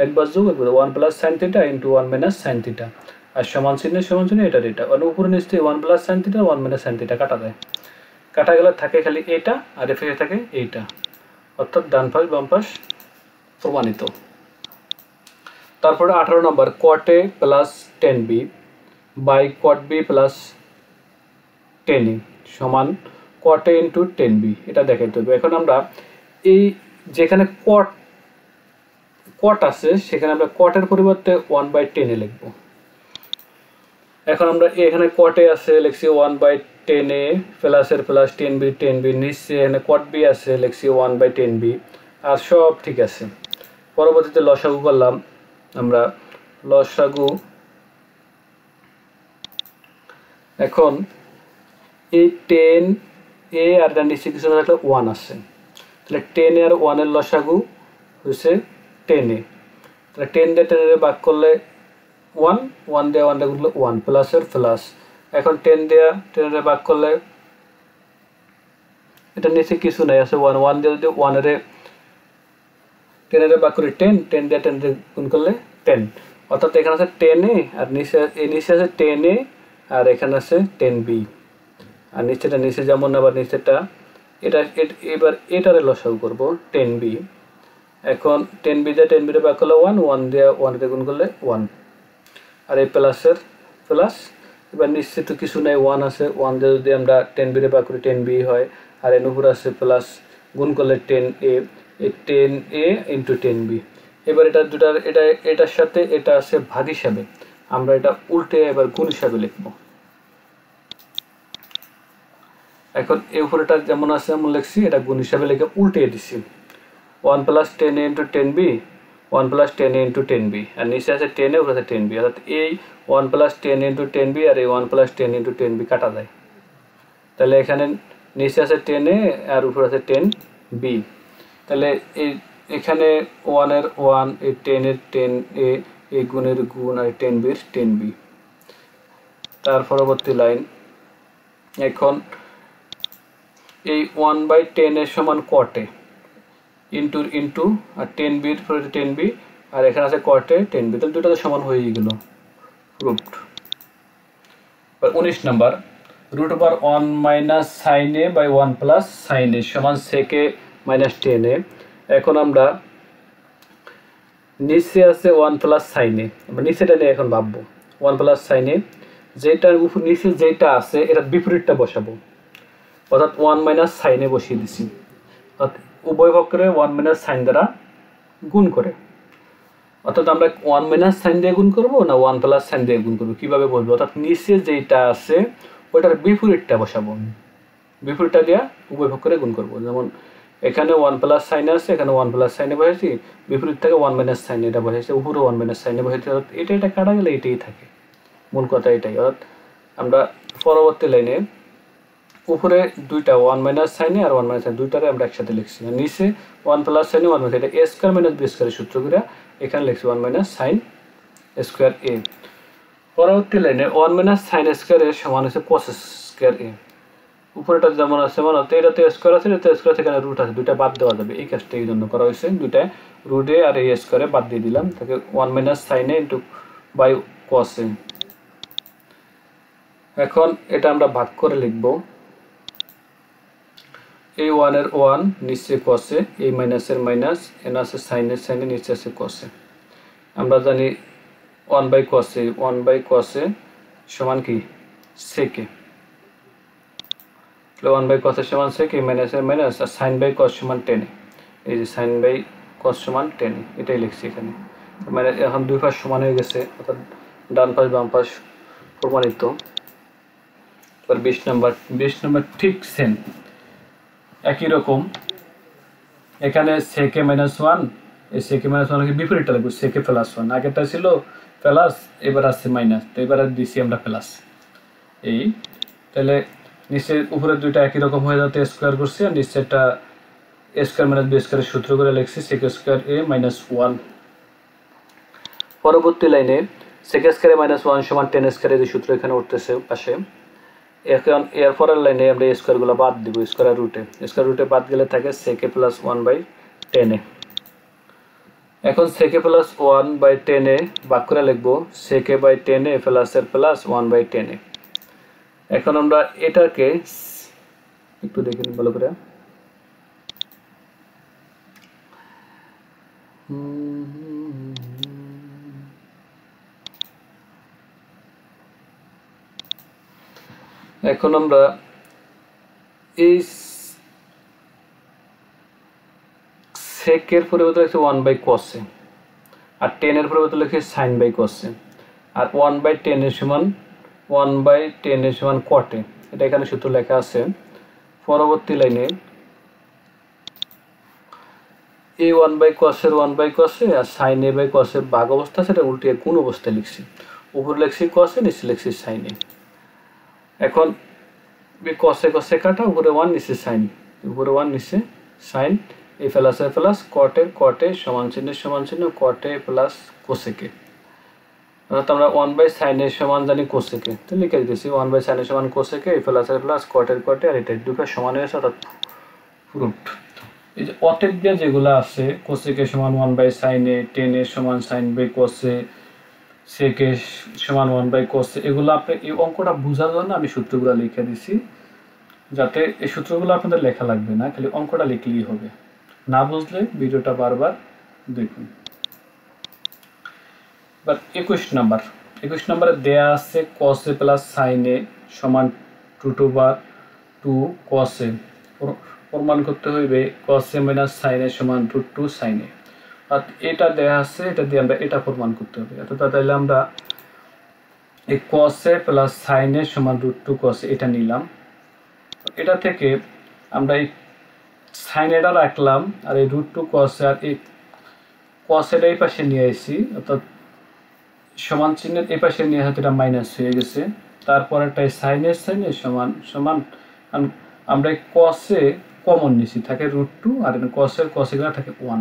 একবার যোগ একবার 1 plus sin theta into 1 minus sin theta, আর সমান চিহ্ন এটা, আর উপরে নিচে 1 plus sin theta 1 minus sin theta কাটা যায়, কাটা গেলে থাকে খালি এটা আর এফে থাকে এইটা, অর্থাৎ ডান পাশ বাম পাশ প্রমাণিত। তারপরে 18 নম্বর cot a plus tan b by cot b plus tan a সমান cot a into tan b, এটা দেখাইতে হবে। এখন আমরা এই যেখানে cot আছে সেখানে আমরা cot এর পরিবর্তে 1 বাই tan a লিখব। এখন আমরা এখানে cot a আছে লিখছি 1 বাই tan a প্লাস এর প্লাস tan b, নিচে এখানে cot b আছে লিখছি 1 বাই tan b, আর সব ঠিক আছে। পরবর্তীতে লসাগু করলাম আমরা লসাগু, এখন এই 10 a আর তার নিচে কিছু না থাকলে 1 আছে, তাহলে 10 a আর 1 এর লসাগু হচ্ছে 10 a, তাহলে 10 দিয়ে 10 এর ভাগ করলে 1 দিয়ে 1 গুণ করলে 1 প্লাস এর প্লাস, এখন 10 দিয়ে 10 এর ভাগ করলে এটা নিচে কিছু নাই আছে 1 দিয়ে যদি 1 এর 10 এর ভাগ করে 10 দিয়ে 10 এর গুণ করলে 10, অর্থাৎ এখানে আছে 10 a আর নিচে আছে 10 a আর এখানে আছে 10 b, আর নিচে যেমন আবার নিচেটা এটা এবার এটারে লসাগু করব 10 b, এখন 10 b দিয়ে 10 b এর ভাগ করলে 1 দিয়ে 1 এর গুণ করলে 1, আর এই প্লাসের প্লাস, এবার নিচে তো কিছু নাই 1 আছে, 1 দিয়ে যদি আমরা 10 b এর ভাগ করি 10 b হয়, আর এর উপর আছে প্লাস গুণ করলে 10 a, এই 10 a ইনটু 10 b। এবার এটার সাথে এটা আছে ভাগ হিসাবে, আমরা এটা উল্টে এবার গুণ হিসাবে লিখব। এখন এই উপরেটা যেমন আছে এমন লিখছি, এটা গুণ হিসাবে লিখে উল্টিয়ে দিছি 1 + 10a × 10b 1 + 10a × 10b, আর নিচে আছে 10a, উপরে আছে 10b, অর্থাৎ এই 1 + 10a × 10b আর এই 1 + 10a × 10b কাটা যায়। তাহলে এখানে নিচে আছে 10a আর উপরে আছে 10b, তাহলে এখানে 1 এর 1, এই 10 এর 10a, এই গুণের গুণ, আর 10b এর 10b। তার পরবর্তী লাইন, এখন এই 1/10 এর সমান cot a into R 10b এর পরে 10b, আর এখানে আছে cot a 10b, তাহলে দুটো তো সমান হয়ে গেল root. 19 number, √1 - sin a / 1 + sin a সমান sec a - 10a। এখন আমরা নিচে আছে 1 + sin a, আমরা নিচেটা নিয়ে এখন ভাববো 1 + sin a, যেটার উপর নিচে যেটা আছে এটা বিপরীতটা বসাবো, অর্থাৎ 1 - sin a বসিয়ে দিছি, অর্থাৎ উভয় পক্ষে 1 - sin দ্বারা গুণ করে, অর্থাৎ আমরা 1 - sin দিয়ে গুণ করবো না 1 + sin দিয়ে গুণ করবো, কিভাবে বলবো, অর্থাৎ নিচে যেটা আছে ওটার বিপরীতটা বসাবো, বিপরীতটা দিয়ে উভয় পক্ষে গুণ করবো। যেমন এখানে 1 + sin আছে, এখানে 1 + sin a বসেছি, বিপরীত থেকে 1 - sin এটা বসেছে, উপরে 1 - sin a বসেছে, অর্থাৎ এটা কাটা গেলে এটাই থাকে, মূল কথা এটাই। অর্থাৎ আমরা পরবর্তী লাইনে উপরে দুইটা 1 - sin a আর 1 - sin দুইটারে আমরা একসাথে লিখছি, নিচে 1 + sin a 1 - এটা a² - b² সূত্র করে এখানে লিখছি 1 - sin square a। পরবর্তী লাইনে 1 - sin square a সমান হচ্ছে cos square a, উপরেটা যেমন আছে মানে এটাতে স্কয়ার আছে, এটাতে স্কয়ার আছে, এখানে রুট আছে, দুইটা বাদ দেওয়া যাবে, এই কাজটা এই জন্য করা হয়েছে, দুইটা রুট a আর a স্কয়ারে বাদ দিয়ে দিলাম, তাকে 1 - sin a / cos a। এখন এটা আমরা ভাগ করে লিখব, এই 1 এর 1 নিচে cos a, এই মাইনাসের মাইনাস, এখানে আছে sin a, নিচে আছে cos a। আমরা জানি 1/cos a, 1/cos a সমান কি sec a, 1/cos a সমান sec a, মাইনাসের মাইনাস, আর sin/cos সমান tan a, এই যে sin/cos সমান tan a, এটাই লিখছি এখানে। মানে এখন দুই পাশ সমান হয়ে গেছে, অর্থাৎ ডান পাশ বাম পাশ প্রমাণিত। এবার 20 নাম্বার ঠিক সেম একই রকম, এখানে sec a - 1, এই sec a - 1 কে বিপরীতটা লিখব, sec a + 1, আগেরটা ছিল প্লাস, এবার আছে মাইনাস, তো এবার দিছি আমরা প্লাস, এই তাহলে নিচে উপরে দুইটা একই রকম হয়ে যাতে স্কয়ার করছি, আর নিচেটা a² - b² এর সূত্র করে লিখছি sec² a - 1। পরবর্তী লাইনে sec² a - 1 সমান tan² এর সূত্র এখানে উঠতেছে পাশে। এখন এরপরের লাইনে আমরা স্কয়ার গুলো বাদ দিব, স্কয়ার রুটে বাদ গেলে থাকে sec a + 1/tan a। এখন sec a + 1/tan a ভাগ করে লিখব sec a/tan a প্লাস এর প্লাস 1/tan a। এখন আমরা এটাকে একটু দেখে নিন ভালো করে, এখন আমরা এই sec এর পরিবর্তে লিখছি 1/cos a, আর tan এর পরিবর্তে লিখছি sin/cos a, আর 1/tan এর সমান cot a, এটা এখানে সূত্র লেখা আছে। পরবর্তী লাইনে এই 1/cos এর 1/cos a আর sin a/cos এর ভাগ অবস্থা সেটা উল্টে কোন অবস্থায় লিখছি, উপরে লিখছি cos a, নিচে লিখছি sin a। এখন cos a কাটা, উপরে 1 নিচে sin, উপরে 1 নিচে sin, এই প্লাস এর প্লাস cot a সমান চিহ্ন cot a plus cos a, অর্থাৎ আমরা 1/sin a সমান জানি cos a, তো লিখে দিতেছি 1/sin a সমান cos a, এই প্লাস এর প্লাস cot a, আর এটা দুটো সমান হয়েছে, অর্থাৎ রুট। এই যে অতএব দিয়ে যেগুলো আছে cos a সমান 1/sin a, tan a সমান sin/cos a, sec a সমান 1/cos a, এগুলো আপনি এই অঙ্কটা বোঝার জন্য আমি সূত্রগুলো লিখে দিছি, যাতে এই সূত্রগুলো আপনাদের লেখা লাগবে না, খালি অঙ্কটা লিখলেই হবে, না বুঝলে ভিডিওটা বারবার দেখুন। এবার 21 নাম্বারে দেয়া আছে cos a plus sin a সমান 2/2 cos a, প্রমাণ করতে হইবে cos a minus sin a সমান √2 sin a, আর এটা দেয়া আছে, এটা দিয়ে আমরা এটা প্রমাণ করতে হবে। অর্থাৎ তাহলে আমরা এই cos a plus sin a সমান √2 cos a এটা নিলাম, এটা থেকে আমরা এই সাইন এটা রাখলাম আর এই √2 cos আর এই cos এটা এই পাশে নিয়ে আসি, অর্থাৎ সমান চিহ্নের এই পাশে নিয়ে হয়তো এটা মাইনাস হয়ে গেছে। তারপরেরটাই সাইনের সাইনে সমান সমান, আমরা এই cos-এ কমন নিছি, থাকে √2 আর cos-এর cos এগুলো থাকে 1।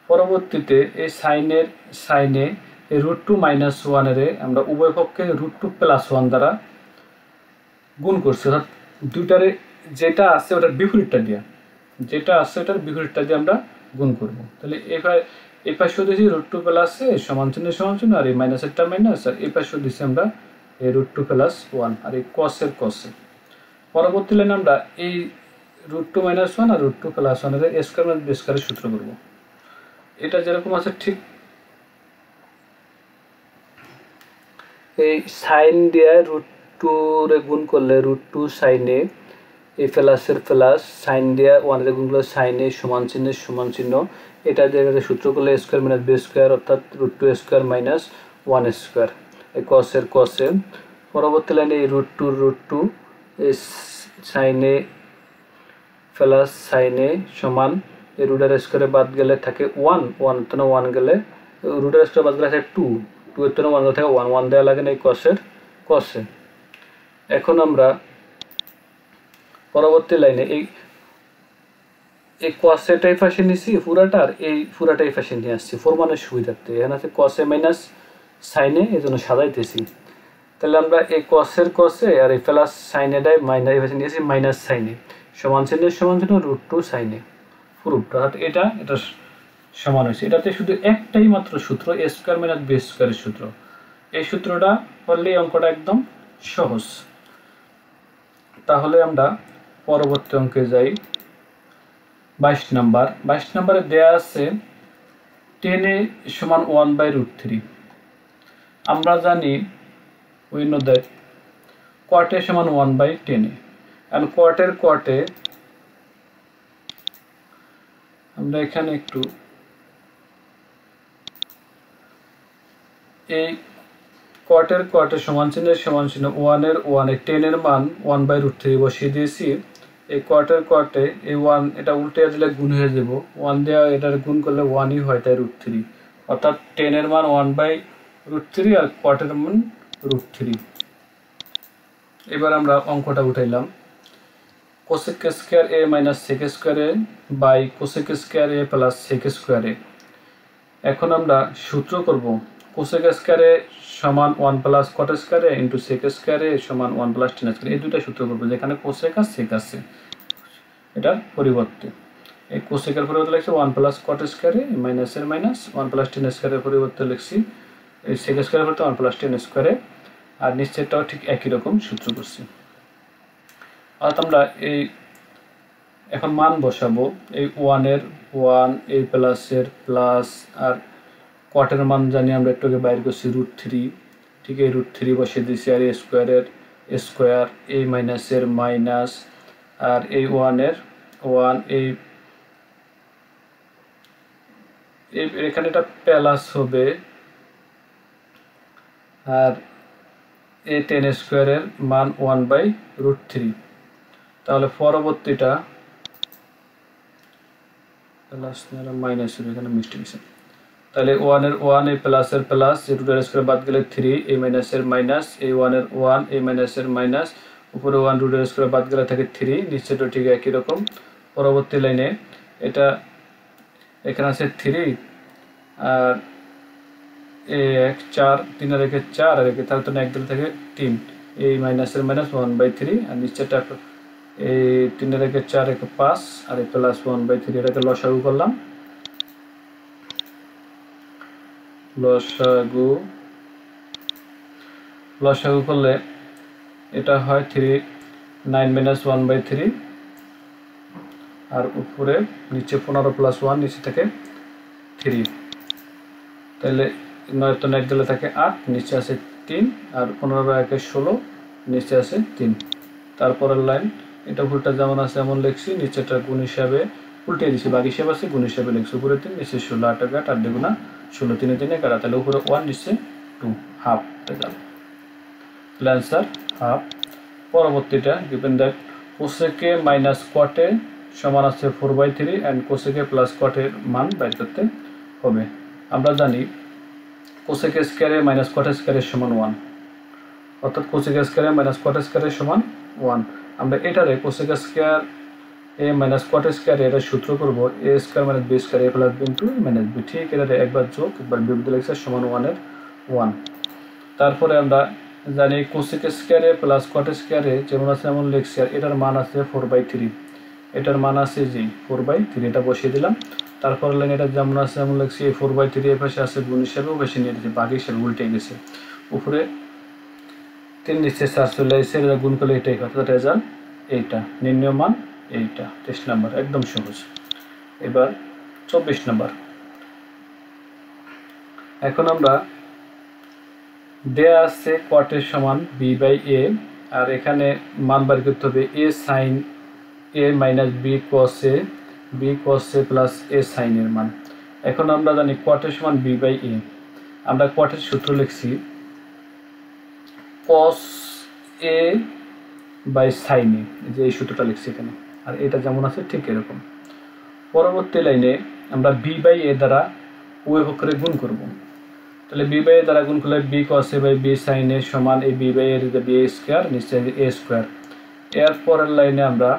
পরবর্তীতে এই সাইনে এই √2 - 1 এর আমরা উভয় পক্ষে √2 + 1 দ্বারা গুণ করছি, অর্থাৎ দুইটারে যেটা আছে ওটার বিপরীতটা দিয়ে আমরা গুণ করব। তাহলে এই পাশেও দিয়েছি √2 + এ সমান চিহ্ন আর এই মাইনাসেরটা মাইনাস, আর এই পাশেও দিয়েছি আমরা এই √2 + 1 আর এই cos-এর cos। পরবর্তী লাইনে আমরা এই √2 - 1 আর √2 + 1 এর a² - b² এর সূত্র করব। এটা যেরকম আছে ঠিক এই সাইন দিয়ে √2 রে গুণ করলে √2 সাইনে এই প্লাসের প্লাস, সাইন দিয়ে 1 রে গুণ করলে সাইনে সমান চিহ্ন, এটা জায়গায় সূত্র করলে a² - b² অর্থাৎ √2a² - 1a², এই cos-এর cos। পরবর্তী লাইনে এই √2 এই সাইনে প্লাস সাইনে সমান এই √2 বাদ গেলে থাকে 1 তো 1 গেলে √2 বাদ গেলে থাকে 2 এর তো 1 গেলে থাকে 1 দেওয়া লাগে না এই cos-এর cos। এখন আমরা পরবর্তী লাইনে এই cos এটাই পাশে নিছি পুরাটা, আর এই পুরাটাই পাশে নিয়ে আসছি ফরমানের সুবিধার্থে। এখানে আছে cos-এ মাইনাস সাইনে, এই জন্য সাজাইতেছি। তাহলে আমরা এই cos-এর cos আর এই প্লাস সাইনেটাই মাইনাস এই পাশে নিয়েছি মাইনাস সাইনে, সমান চিহ্ন √2 সাইনে পুরোটা, অর্থাৎ এটা সমান হয়েছে। এটাতে শুধু একটাই মাত্র সূত্র a² - b² এর সূত্র। এই সূত্রটা করলে অঙ্কটা একদম সহজ। তাহলে আমরা পরবর্তী অঙ্কে যাই। 22 নম্বরে দেয়া আছে tan a সমান 1/√3। আমরা জানি we know that cot a সমান 1/tan a, and cot এ আমরা এখানে একটু এই cot এর সমান চিহ্ন 1 এর 10 এর মান 1/√3 বসিয়ে দিয়েছি। এই cot এ এই 1 এটা উল্টে দিলে গুণ হয়ে যাব, 1 দেওয়া এটার গুণ করলে 1ই হয়, তাই √3, অর্থাৎ 10 এর মান 1/√3 আর cot এর মান √3। এবার আমরা অঙ্কটা উঠাইলাম cosec² a - sec² a by cosec² a + sec² a। এখন আমরা সূত্র করব cosec² a সমান 1 + cot² a * sec² a সমান 1 + tan²। এই দুটো সূত্র করব যেখানে cosec আর sec আছে, এটার পরিবর্তে এই cosec এর পরিবর্তে লিখছি 1 + cot² a মাইনাস এর মাইনাস 1 + tan² এর পরিবর্তে লিখছি এই sec² এর পরিবর্তে 1 + tan², আর নিচেরটাও ঠিক একই রকম সূত্র করছি। অর্থাৎ আমরা এই এখন মান বসাবো এই 1 এর 1, এই প্লাসের প্লাস, আর cot এর মান জানি আমরা একটু আগে বাইর করছি √3, ঠিক এই √3 বসিয়ে দিয়েছি, আর a² এর স্কয়ার, এই মাইনাসের মাইনাস, আর এই 1 এর 1, এখানে এটা প্লাস হবে, আর এই tan² এর মান 1/√3। তাহলে পরবর্তীটা প্লাস না মাইনাস হবে, এখানে মিস্টেক আছে। তাহলে 1 এর 1, এই প্লাসের প্লাস, এই √2 বাদ গেলে 3, এই মাইনাসের মাইনাস, এই 1 এর 1, এই মাইনাসের মাইনাস, উপরে 1 √2 বাদ গেলে থাকে 3, নিচেটা ঠিক একই রকম। পরবর্তী লাইনে এটা এখানে আছে 3, আর এই 1 4 3 এর 4 আর তাহলে তো 1 দিলে থাকে 3, এই মাইনাসের মাইনাস 1/3, আর নিচেটা এই 3 এর 4 5, আর এই প্লাস 1/3, এটাকে লসাগু করলাম। লসাগু করলে এটা হয় 9 - 1/3, আর উপরে নিচে 15 + 1, নিচে থাকে 3, তাহলে 9 তো 1 দিলে থাকে 8, নিচে আছে 3, আর 15 × 1 = 16, নিচে আছে 3। তারপরের লাইন এটা উপরটা যেমন আছে এমন লিখছি, নিচেটা গুণ হিসাবে উল্টে দিছি, বাকি হিসাব আছে গুণ হিসাবে লিখছি, উপরে 3, নিচে 16, 8 × 8 = 8 16, 3 3 কাটা, তাহলে উপরে 1, নিচে 2, হাফ হয়ে গেল। তাহলে অ্যান্সার হাফ। পরবর্তীটা given that cosec a minus cot a সমান আছে 4/3 and cosec a plus cot a এর মান বের করতে হবে। আমরা জানি cosec a square a minus cot a square এর সমান 1, অর্থাৎ cosec a square a minus cot a square এর সমান 1। আমরা এটারে cosec a square a minus cot a square এর সূত্র করব a square minus b square a plus b into a minus b, ঠিক এটা একবার যোগ একবার বিয়োগ দিলে লিখছে সমান 1 এর 1। তারপরে আমরা জানি cosec a square a plus cot a square a যেমন আছে এমন লিখছি, আর এটার মান আছে 4/3, এটার মান আছে যে 4/3, এটা বসিয়ে দিলাম। তারপর লাইন এটা যেমন আছে এমন লিখছি, এই 4/3 এর পাশে আছে গুণ হিসাবে বেশি নিয়ে দিয়েছি, বাকি হিসাবে উল্টে গেছে, উপরে 3 নিচে 4 চলে আসছে, এটা গুণ করলে এটাই হয়, অর্থাৎ রেজাল্ট এইটা, নির্ণয় মান এইটা। 23 নাম্বার একদম সহজ। এবার 24 নাম্বার। এখন আমরা দেয়া আছে cot এর সমান b/a, আর এখানে মান বের করতে হবে a sin a minus b cos a plus a sin এর মান। এখন আমরা জানি cot এর সমান b/a, আমরা cot এর সূত্র লিখছি cos a by sin a, যে এই সূত্রটা লিখছি এখানে, আর এটা যেমন আছে ঠিক এরকম। পরবর্তী লাইনে আমরা b/a দ্বারা উভয় পক্ষে গুণ করব, তাহলে b/a দ্বারা গুণ করলে b cos a by b sin a সমান এই b/a এর যে b স্কয়ার নিচে a স্কয়ার। এর পরের লাইনে আমরা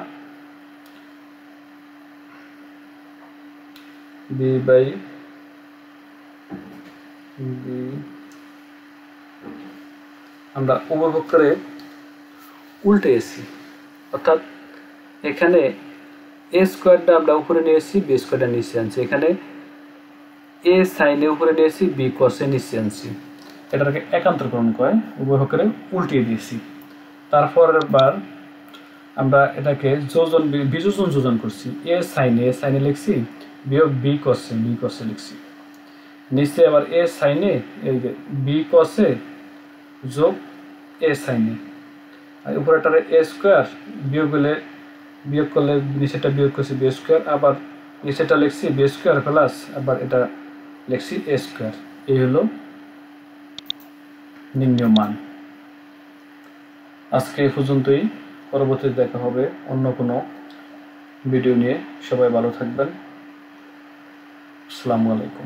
b/b আমরা উভয় পক্ষে উল্টে এসি, অর্থাৎ এখানে a স্কয়ারটা আমরা উপরে নিয়েছি, b স্কয়ারটা নিচে আনছি, এখানে a sin a উপরে নিয়েছি, b cos a নিচে আনছি, এটাকে একান্তরকরণ করে উভয় পক্ষে উল্টিয়ে দিয়েছি। তারপর বার আমরা এটাকে যোজন করছি, a sin a লিখছি বিয়োগ b cos a লিখছি, নিচে আবার a sin a এই যে b cos a যোগ a sin a, আর উপরেটার a স্কয়ার বিয়োগ করলে নিচেটা বিয়োগ করছি b স্কয়ার, আবার নিচেটা লিখছি b স্কয়ার প্লাস আবার এটা লিখছি a স্কয়ার। এই হলো নির্ণয় মান। আজকে এই পর্যন্তই, পরবর্তীতে দেখা হবে অন্য কোনো ভিডিও নিয়ে। সবাই ভালো থাকবেন। আসসালামু আলাইকুম।